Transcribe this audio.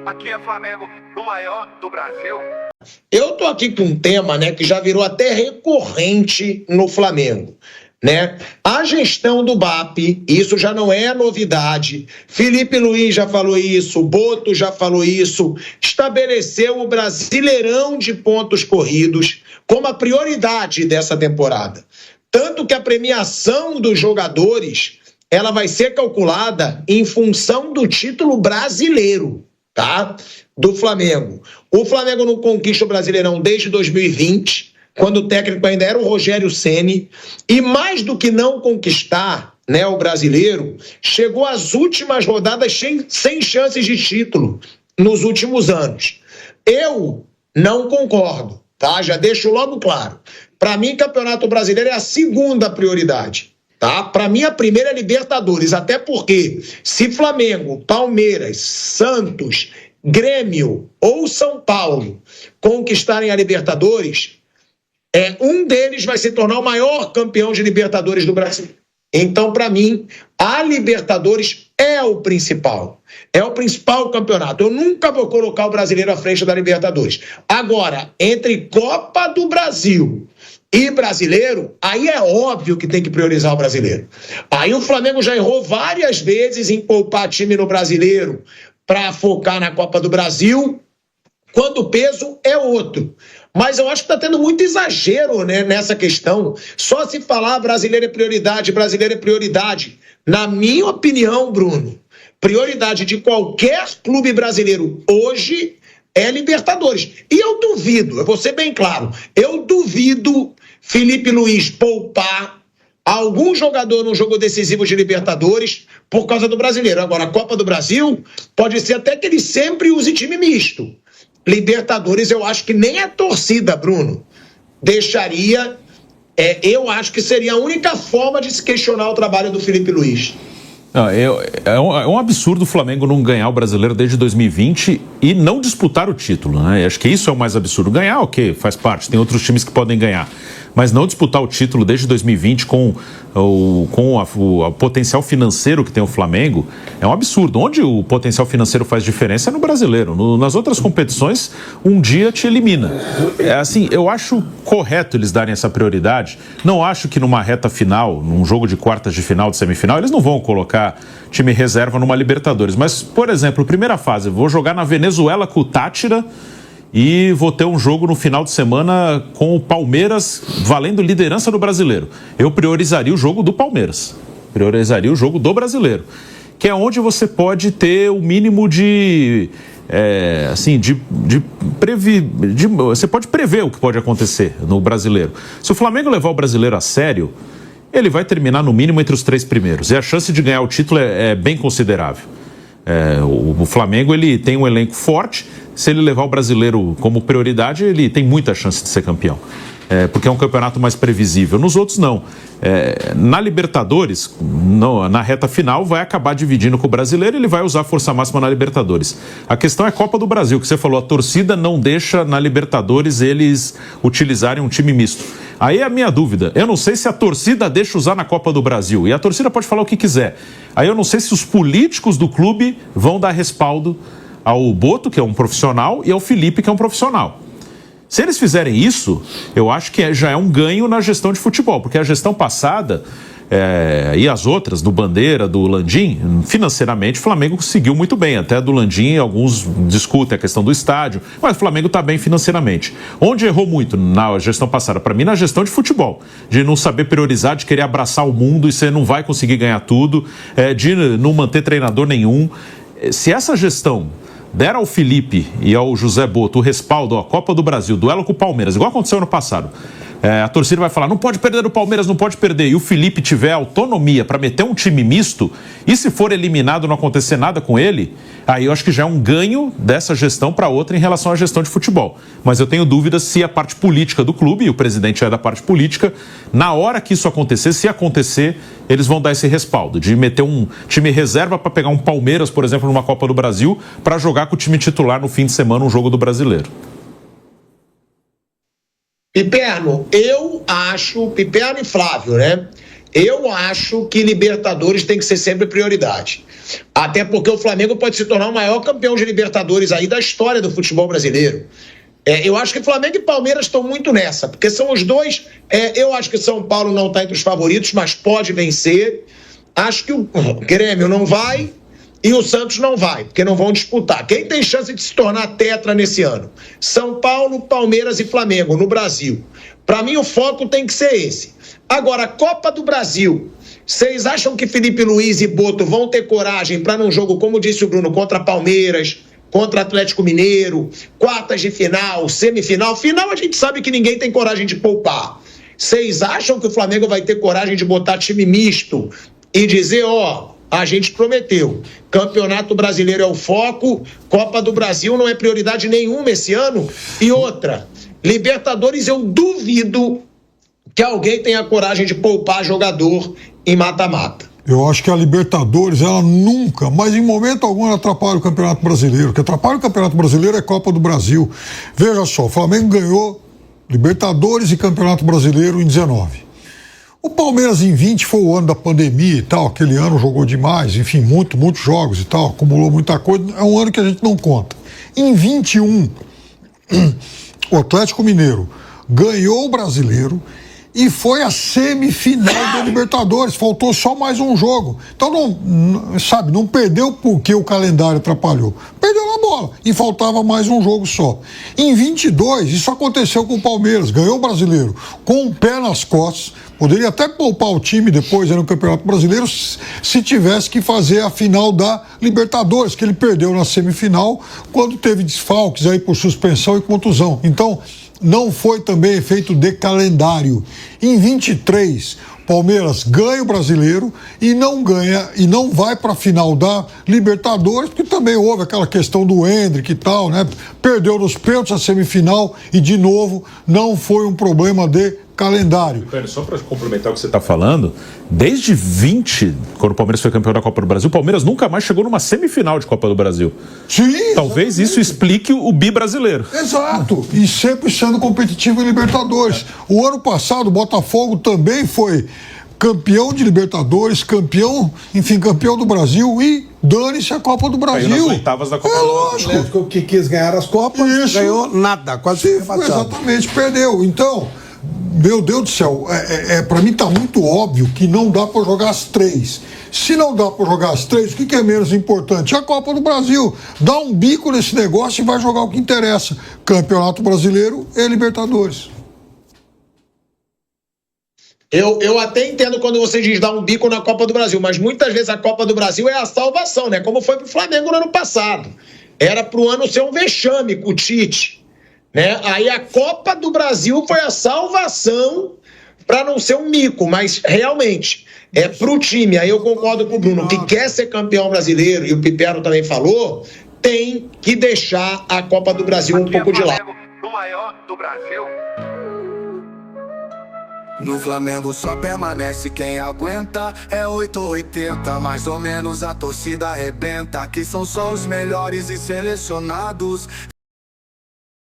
Aqui é Flamengo, o maior do Brasil. Eu tô aqui com um tema, né, que já virou até recorrente no Flamengo, né? A gestão do BAP, isso já não é novidade. Felipe Luiz já falou isso, Boto já falou isso, estabeleceu o Brasileirão de pontos corridos como a prioridade dessa temporada. Tanto que a premiação dos jogadores, ela vai ser calculada em função do título brasileiro, tá? Do Flamengo. O Flamengo não conquista o Brasileirão desde 2020, quando o técnico ainda era o Rogério Ceni, e mais do que não conquistar, né, o brasileiro, chegou às últimas rodadas sem chances de título nos últimos anos. Eu não concordo, tá? Já deixo logo claro. Para mim, Campeonato Brasileiro é a segunda prioridade. Tá? Para mim, a primeira é Libertadores, até porque se Flamengo, Palmeiras, Santos, Grêmio ou São Paulo conquistarem a Libertadores, um deles vai se tornar o maior campeão de Libertadores do Brasil. Então, para mim, a Libertadores é o principal campeonato. Eu nunca vou colocar o brasileiro à frente da Libertadores. Agora, entre Copa do Brasil e brasileiro, aí é óbvio que tem que priorizar o brasileiro. Aí o Flamengo já errou várias vezes em poupar time no brasileiro para focar na Copa do Brasil, quando o peso é outro. Mas eu acho que está tendo muito exagero, né, nessa questão. Só se falar brasileiro é prioridade, brasileiro é prioridade. Na minha opinião, Bruno, prioridade de qualquer clube brasileiro hoje é Libertadores. E eu duvido, eu vou ser bem claro, eu duvido Felipe Luiz poupar algum jogador num jogo decisivo de Libertadores por causa do brasileiro. Agora, a Copa do Brasil pode ser até que ele sempre use time misto. Libertadores, eu acho que nem a torcida, Bruno, deixaria. Eu acho que seria a única forma de se questionar o trabalho do Felipe Luiz. Não, é um absurdo o Flamengo não ganhar o Brasileiro desde 2020 e não disputar o título, né? Acho que isso é o mais absurdo. Ganhar, ok, faz parte, tem outros times que podem ganhar. Mas não disputar o título desde 2020 com o potencial financeiro que tem o Flamengo é um absurdo. Onde o potencial financeiro faz diferença é no Brasileiro. Nas outras competições, um dia te elimina. Assim, eu acho correto eles darem essa prioridade. Não acho que numa reta final, num jogo de quartas de final, de semifinal, eles não vão colocar time reserva numa Libertadores. Mas, por exemplo, primeira fase, vou jogar na Venezuela com o Táchira e vou ter um jogo no final de semana com o Palmeiras valendo liderança do Brasileiro. Eu priorizaria o jogo do Palmeiras, priorizaria o jogo do Brasileiro, que é onde você pode ter o mínimo você pode prever o que pode acontecer no Brasileiro. Se o Flamengo levar o Brasileiro a sério, ele vai terminar no mínimo entre os 3 primeiros, e a chance de ganhar o título é bem considerável. O Flamengo, ele tem um elenco forte. Se ele levar o brasileiro como prioridade, ele tem muita chance de ser campeão, porque é um campeonato mais previsível. Nos outros, não. Na Libertadores, na reta final, vai acabar dividindo com o brasileiro e ele vai usar a força máxima na Libertadores. A questão é a Copa do Brasil, que você falou, a torcida não deixa na Libertadores eles utilizarem um time misto. Aí é a minha dúvida. Eu não sei se a torcida deixa usar na Copa do Brasil. E a torcida pode falar o que quiser. Aí eu não sei se os políticos do clube vão dar respaldo ao Boto, que é um profissional, e ao Felipe, que é um profissional. Se eles fizerem isso, eu acho que já é um ganho na gestão de futebol, porque a gestão passada e as outras, do Bandeira, do Landim, financeiramente o Flamengo seguiu muito bem. Até do Landim, alguns discutem a questão do estádio, mas o Flamengo está bem financeiramente. Onde errou muito na gestão passada? Para mim, na gestão de futebol, de não saber priorizar, de querer abraçar o mundo e você não vai conseguir ganhar tudo, de não manter treinador nenhum. Se essa gestão der ao Felipe e ao José Boto o respaldo, a Copa do Brasil, duelo com o Palmeiras, igual aconteceu ano passado, a torcida vai falar, não pode perder o Palmeiras, não pode perder, e o Felipe tiver autonomia para meter um time misto, e se for eliminado não acontecer nada com ele, aí eu acho que já é um ganho dessa gestão para outra em relação à gestão de futebol. Mas eu tenho dúvidas se a parte política do clube, e o presidente é da parte política, na hora que isso acontecer, se acontecer, eles vão dar esse respaldo, de meter um time reserva para pegar um Palmeiras, por exemplo, numa Copa do Brasil, para jogar com o time titular no fim de semana um jogo do Brasileiro. Piperno, eu acho, Piperno e Flávio, né? Eu acho que Libertadores tem que ser sempre prioridade. Até porque o Flamengo pode se tornar o maior campeão de Libertadores aí da história do futebol brasileiro. Eu acho que Flamengo e Palmeiras estão muito nessa, porque são os dois. Eu acho que São Paulo não está entre os favoritos, mas pode vencer. Acho que o Grêmio não vai e o Santos não vai, porque não vão disputar. Quem tem chance de se tornar tetra nesse ano? São Paulo, Palmeiras e Flamengo, no Brasil. Para mim, o foco tem que ser esse. Agora, Copa do Brasil. Vocês acham que Felipe Luiz e Boto vão ter coragem para num jogo, como disse o Bruno, contra Palmeiras, contra Atlético Mineiro, quartas de final, semifinal? Final a gente sabe que ninguém tem coragem de poupar. Vocês acham que o Flamengo vai ter coragem de botar time misto e dizer, a gente prometeu, Campeonato Brasileiro é o foco, Copa do Brasil não é prioridade nenhuma esse ano? E outra, Libertadores eu duvido que alguém tenha coragem de poupar jogador em mata-mata. Eu acho que a Libertadores, ela nunca, mas em momento algum ela atrapalha o Campeonato Brasileiro. O que atrapalha o Campeonato Brasileiro é Copa do Brasil. Veja só, o Flamengo ganhou Libertadores e Campeonato Brasileiro em 19. O Palmeiras em 20 foi o ano da pandemia e tal, aquele ano jogou demais, enfim, muitos jogos e tal, acumulou muita coisa, é um ano que a gente não conta. Em 21, o Atlético Mineiro ganhou o Brasileiro e foi a semifinal da Libertadores, faltou só mais um jogo. Então, não perdeu porque o calendário atrapalhou, perdeu na bola e faltava mais um jogo só. Em 22, isso aconteceu com o Palmeiras, ganhou o Brasileiro com o pé nas costas, poderia até poupar o time depois no Campeonato Brasileiro se tivesse que fazer a final da Libertadores, que ele perdeu na semifinal quando teve desfalques aí por suspensão e contusão. Então, não foi também efeito de calendário. Em 23, Palmeiras ganha o Brasileiro e não vai para a final da Libertadores, porque também houve aquela questão do Endrick e tal, né? Perdeu nos pênaltis a semifinal e, de novo, não foi um problema de calendário. Só para complementar o que você está falando, desde 20, quando o Palmeiras foi campeão da Copa do Brasil, o Palmeiras nunca mais chegou numa semifinal de Copa do Brasil. Sim, talvez exatamente. Isso explique o bi-brasileiro. Exato, e sempre sendo competitivo em Libertadores. O ano passado, o Botafogo também foi campeão de Libertadores, campeão do Brasil e dane-se a Copa do Brasil. Caiu nas oitavas da Copa do Brasil. Lógico. O Atlético que quis ganhar as Copas, ganhou nada, quase exatamente, perdeu. Então, meu Deus do céu, para mim tá muito óbvio que não dá para jogar as três. Se não dá para jogar as três, o que é menos importante? A Copa do Brasil. Dá um bico nesse negócio e vai jogar o que interessa. Campeonato Brasileiro e Libertadores. Eu até entendo quando você diz dar um bico na Copa do Brasil, mas muitas vezes a Copa do Brasil é a salvação, né? Como foi pro Flamengo no ano passado. Era pro ano ser um vexame com o Tite, né? Aí a Copa do Brasil foi a salvação para não ser um mico, mas realmente é pro time. Aí eu concordo com o Bruno, que quer ser campeão brasileiro, e o Pipero também falou, tem que deixar a Copa do Brasil um pouco de lado. O maior do Brasil. No Flamengo só permanece quem aguenta. É 8 ou 80, mais ou menos a torcida arrebenta. Aqui são só os melhores e selecionados.